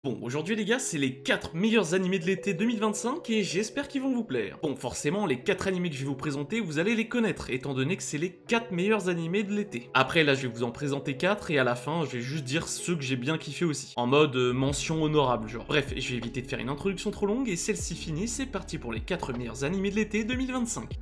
Bon, aujourd'hui les gars, c'est les 4 meilleurs animés de l'été 2025 et j'espère qu'ils vont vous plaire. Bon, forcément, les 4 animés que je vais vous présenter, vous allez les connaître, étant donné que c'est les 4 meilleurs animés de l'été. Après, là, je vais vous en présenter 4 et à la fin, je vais juste dire ceux que j'ai bien kiffé aussi. En mode mention honorable, genre. Bref, je vais éviter de faire une introduction trop longue et celle-ci finie, c'est parti pour les 4 meilleurs animés de l'été 2025.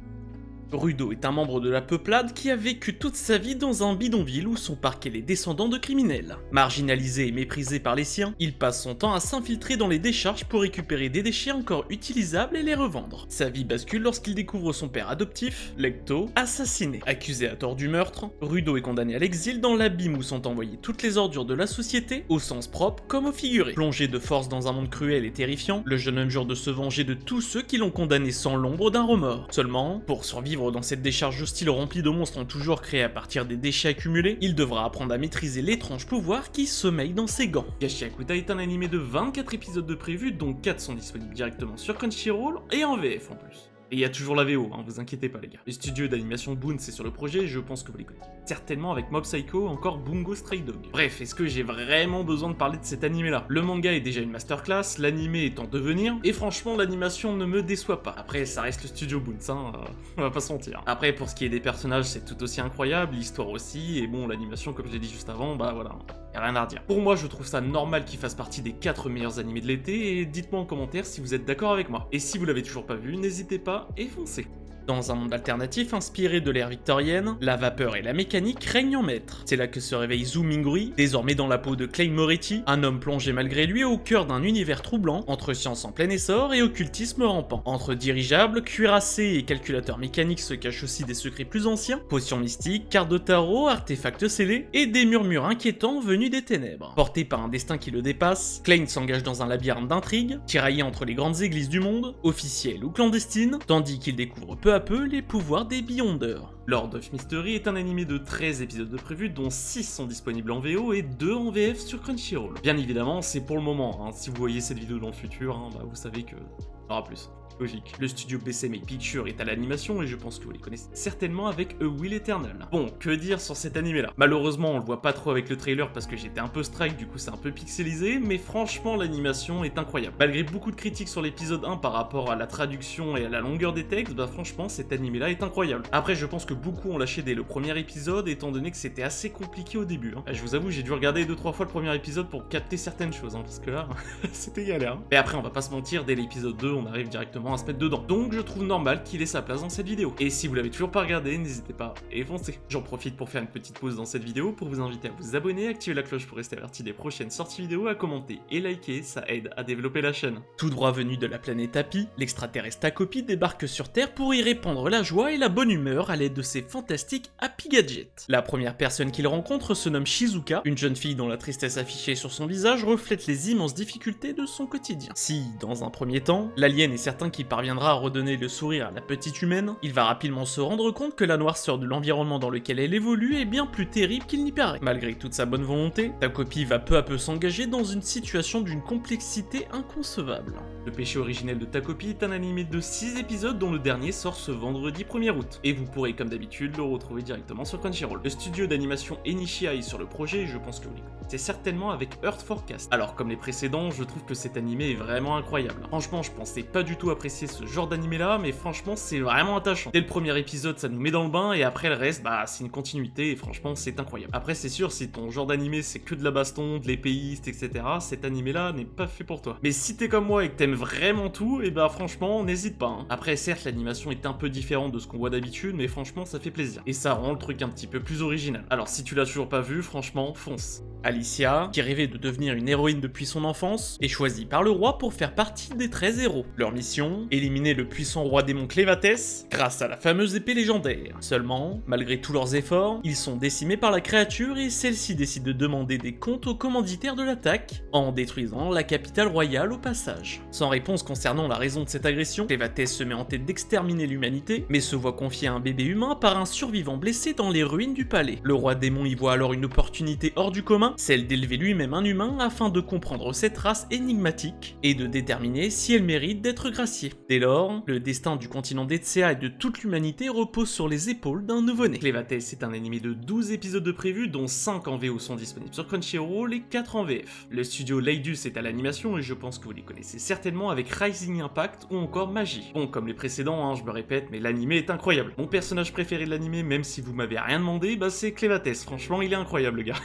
Rudo est un membre de la peuplade qui a vécu toute sa vie dans un bidonville où sont parqués les descendants de criminels. Marginalisé et méprisé par les siens, il passe son temps à s'infiltrer dans les décharges pour récupérer des déchets encore utilisables et les revendre. Sa vie bascule lorsqu'il découvre son père adoptif, Lecto, assassiné. Accusé à tort du meurtre, Rudo est condamné à l'exil dans l'abîme où sont envoyées toutes les ordures de la société, au sens propre comme au figuré. Plongé de force dans un monde cruel et terrifiant, le jeune homme jure de se venger de tous ceux qui l'ont condamné sans l'ombre d'un remords. Seulement, pour survivre dans cette décharge hostile remplie de monstres toujours créés à partir des déchets accumulés, il devra apprendre à maîtriser l'étrange pouvoir qui sommeille dans ses gants. Gashiakuta est un animé de 24 épisodes de prévus, dont 4 sont disponibles directement sur Crunchyroll et en VF en plus. Et il y a toujours la VO, hein, vous inquiétez pas les gars. Le studio d'animation Boon c'est sur le projet et je pense que vous les connaissez. Certainement avec Mob Psycho, encore Bungo Stray Dog. Bref, est-ce que j'ai vraiment besoin de parler de cet animé là? Le manga est déjà une masterclass, l'animé est en devenir, et franchement l'animation ne me déçoit pas. Après ça reste le studio Boon, hein, on va pas se mentir. Après pour ce qui est des personnages c'est tout aussi incroyable, l'histoire aussi, et bon l'animation comme je l'ai dit juste avant, bah voilà. Y'a rien à redire. Pour moi, je trouve ça normal qu'il fasse partie des 4 meilleurs animés de l'été, et dites-moi en commentaire si vous êtes d'accord avec moi. Et si vous l'avez toujours pas vu, n'hésitez pas et foncez. Dans un monde alternatif inspiré de l'ère victorienne, la vapeur et la mécanique règnent en maître. C'est là que se réveille Zhu Minguri, désormais dans la peau de Clay Moretti, un homme plongé malgré lui au cœur d'un univers troublant, entre science en plein essor et occultisme rampant. Entre dirigeables, cuirassés et calculateurs mécaniques se cachent aussi des secrets plus anciens, potions mystiques, cartes de tarot, artefacts scellés, et des murmures inquiétants venus des ténèbres. Porté par un destin qui le dépasse, Klein s'engage dans un labyrinthe d'intrigues, tiraillé entre les grandes églises du monde, officielles ou clandestines, tandis qu'il découvre peu à peu les pouvoirs des Beyonders. Lord of Mystery est un animé de 13 épisodes de prévus, dont 6 sont disponibles en VO et 2 en VF sur Crunchyroll. Bien évidemment, c'est pour le moment, hein. Si vous voyez cette vidéo dans le futur, hein, bah vous savez que... il y aura plus. Logique. Le studio BCMA Pictures est à l'animation et je pense que vous les connaissez certainement avec A Will Eternal. Bon, que dire sur cet animé là? Malheureusement on le voit pas trop avec le trailer parce que j'étais un peu strike, du coup c'est un peu pixelisé, mais franchement l'animation est incroyable. Malgré beaucoup de critiques sur l'épisode 1 par rapport à la traduction et à la longueur des textes, bah franchement cet animé là est incroyable. Après je pense que beaucoup ont lâché dès le premier épisode étant donné que c'était assez compliqué au début. Hein. Je vous avoue j'ai dû regarder 2-3 fois le premier épisode pour capter certaines choses, hein, parce que là c'était galère. Hein. Mais après on va pas se mentir, dès l'épisode 2 on arrive directement à se mettre dedans. Donc je trouve normal qu'il ait sa place dans cette vidéo. Et si vous l'avez toujours pas regardé, n'hésitez pas et foncez. J'en profite pour faire une petite pause dans cette vidéo pour vous inviter à vous abonner, activer la cloche pour rester averti des prochaines sorties vidéo, à commenter et liker, ça aide à développer la chaîne. Tout droit venu de la planète Happy, l'extraterrestre Takopi débarque sur Terre pour y répandre la joie et la bonne humeur à l'aide de ses fantastiques Happy Gadgets. La première personne qu'il rencontre se nomme Shizuka, une jeune fille dont la tristesse affichée sur son visage reflète les immenses difficultés de son quotidien. Si, dans un premier temps, l'alien est certain qu'il parviendra à redonner le sourire à la petite humaine, il va rapidement se rendre compte que la noirceur de l'environnement dans lequel elle évolue est bien plus terrible qu'il n'y paraît. Malgré toute sa bonne volonté, Takopi va peu à peu s'engager dans une situation d'une complexité inconcevable. Le péché originel de Takopi est un animé de 6 épisodes dont le dernier sort ce vendredi 1er août, et vous pourrez comme d'habitude le retrouver directement sur Crunchyroll. Le studio d'animation Enishi est sur le projet et je pense que vous les connaissez certainement avec Earth Forecast. Alors comme les précédents, je trouve que cet animé est vraiment incroyable. Franchement, je pensais pas du tout apprécier ce genre d'animé là, mais franchement c'est vraiment attachant. Dès le premier épisode ça nous met dans le bain et après le reste bah c'est une continuité et franchement c'est incroyable. Après c'est sûr si ton genre d'animé c'est que de la baston, de l'épéiste, etc. cet animé là n'est pas fait pour toi. Mais si t'es comme moi et que t'aimes vraiment tout, et bah franchement n'hésite pas. Hein. Après certes l'animation est un peu différente de ce qu'on voit d'habitude, mais franchement ça fait plaisir. Et ça rend le truc un petit peu plus original. Alors si tu l'as toujours pas vu, franchement fonce. Alicia, qui rêvait de devenir une héroïne depuis son enfance, est choisie par le roi pour faire partie des 13 héros. Leur mission, éliminer le puissant roi démon Clévatès grâce à la fameuse épée légendaire. Seulement, malgré tous leurs efforts, ils sont décimés par la créature et celle-ci décide de demander des comptes au commanditaire de l'attaque, en détruisant la capitale royale au passage. Sans réponse concernant la raison de cette agression, Clévatès se met en tête d'exterminer l'humanité, mais se voit confier un bébé humain commun par un survivant blessé dans les ruines du palais. Le roi démon y voit alors une opportunité hors du commun, celle d'élever lui-même un humain afin de comprendre cette race énigmatique et de déterminer si elle mérite d'être graciée. Dès lors, le destin du continent d'Etsea et de toute l'humanité repose sur les épaules d'un nouveau-né. Clévates est un animé de 12 épisodes de prévus, dont 5 en VO sont disponibles sur Crunchyroll et 4 en VF. Le studio Leidus est à l'animation et je pense que vous les connaissez certainement avec Rising Impact ou encore Magie. Bon, comme les précédents, je me répète, mais l'animé est incroyable. Mon personnage préféré de l'animé, même si vous m'avez rien demandé, bah c'est Clévates. Franchement, il est incroyable le gars.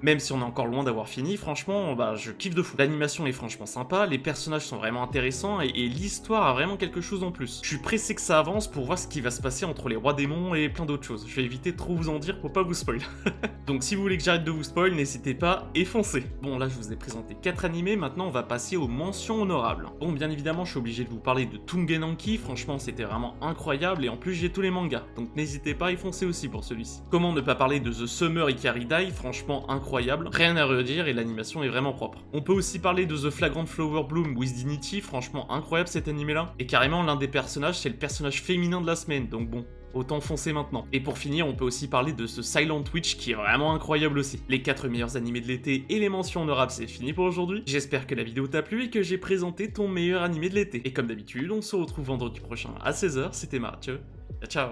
Même si on est encore loin d'avoir fini, franchement, je kiffe de fou. L'animation est franchement sympa, les personnages sont vraiment intéressants et l'histoire a vraiment quelque chose en plus. Je suis pressé que ça avance pour voir ce qui va se passer entre les rois démons et plein d'autres choses. Je vais éviter de trop vous en dire pour pas vous spoil. Donc si vous voulez que j'arrête de vous spoil, n'hésitez pas et foncez. Bon, là je vous ai présenté 4 animés, maintenant on va passer aux mentions honorables. Bon, bien évidemment, je suis obligé de vous parler de Tungenanki, franchement c'était vraiment incroyable et en plus j'ai tous les mangas, donc n'hésitez pas et foncez aussi pour celui-ci. Comment ne pas parler de The Summer Ikari Dai, franchement incroyable, rien à redire et l'animation est vraiment propre. On peut aussi parler de The Flagrant Flower Bloom with Dignity, franchement incroyable cet animé là, et carrément l'un des personnages c'est le personnage féminin de la semaine, donc bon, autant foncer maintenant. Et pour finir, on peut aussi parler de ce Silent Witch qui est vraiment incroyable aussi. Les 4 meilleurs animés de l'été et les mentions honorables, c'est fini pour aujourd'hui. J'espère que la vidéo t'a plu et que j'ai présenté ton meilleur animé de l'été. Et comme d'habitude, on se retrouve vendredi prochain à 16h, c'était Mathieu. Ciao.